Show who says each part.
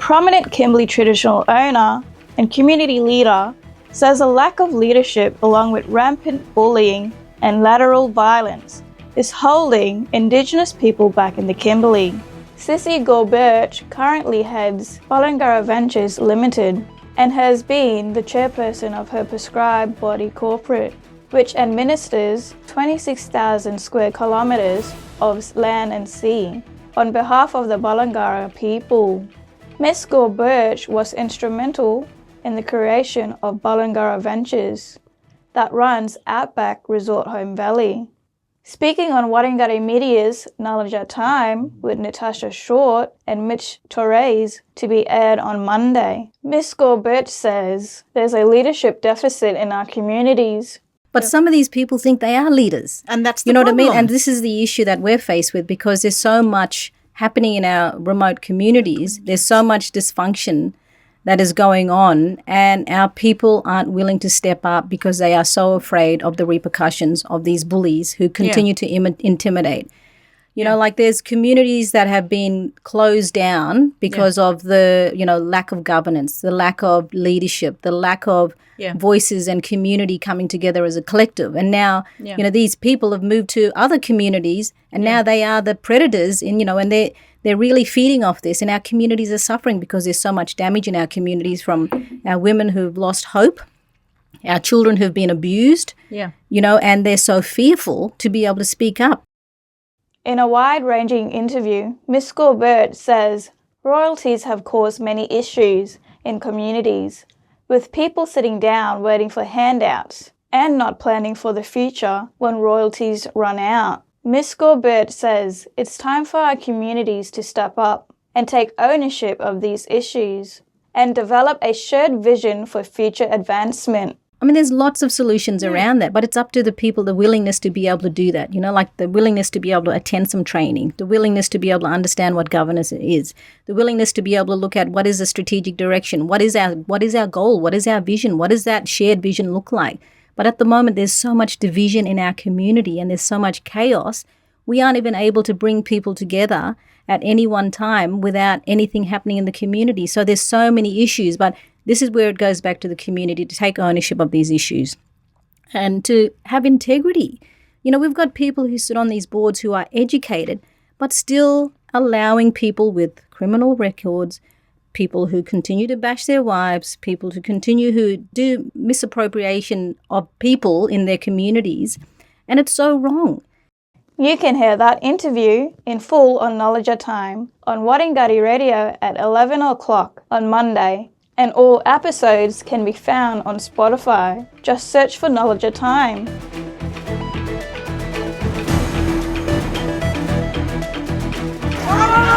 Speaker 1: prominent Kimberley traditional owner and community leader says a lack of leadership along with rampant bullying and lateral violence is holding Indigenous people back in the Kimberley. Cissy Gore-Birch currently heads Balangara Ventures Limited and has been the chairperson of her prescribed body corporate, which administers 26,000 square kilometres of land and sea on behalf of the Balangara people. Ms. Gore-Birch was instrumental in the creation of Balangara Ventures that runs Outback Resort Home Valley. Speaking on Warringah Media's Knowledge at Time with Natasha Short and Mitch Torres to be aired on Monday, Ms. Gore-Birch says there's a leadership deficit in our communities.
Speaker 2: But some of these people think they are leaders.
Speaker 3: And that's the
Speaker 2: You know
Speaker 3: problem.
Speaker 2: what I mean? And this is the issue that we're faced with because there's so much happening in our remote communities. There's so much dysfunction that is going on, and our people aren't willing to step up because they are so afraid of the repercussions of these bullies who continue to intimidate. You know, like there's communities that have been closed down because of the, lack of governance, the lack of leadership, the lack of voices and community coming together as a collective. And now, these people have moved to other communities and now they are the predators and they're really feeding off this, and our communities are suffering because there's so much damage in our communities from our women who've lost hope, our children who've been abused, and they're so fearful to be able to speak up.
Speaker 1: In a wide-ranging interview, Ms. Gore-Birch says royalties have caused many issues in communities, with people sitting down waiting for handouts and not planning for the future when royalties run out. Ms. Gore-Birch says it's time for our communities to step up and take ownership of these issues and develop a shared vision for future advancement.
Speaker 2: I mean, there's lots of solutions around that, but it's up to the people, the willingness to be able to do that, like the willingness to be able to attend some training, the willingness to be able to understand what governance is, the willingness to be able to look at what is the strategic direction, what is our goal, what is our vision, what does that shared vision look like? But at the moment, there's so much division in our community and there's so much chaos, we aren't even able to bring people together at any one time without anything happening in the community. So there's so many issues, but this is where it goes back to the community to take ownership of these issues and to have integrity. We've got people who sit on these boards who are educated, but still allowing people with criminal records, people who continue to bash their wives, people who do misappropriation of people in their communities, and it's so wrong.
Speaker 1: You can hear that interview in full on Knowledge at Time on Warringah Radio at 11 o'clock on Monday, and all episodes can be found on Spotify. Just search for Knowledge at Time.
Speaker 3: Ah!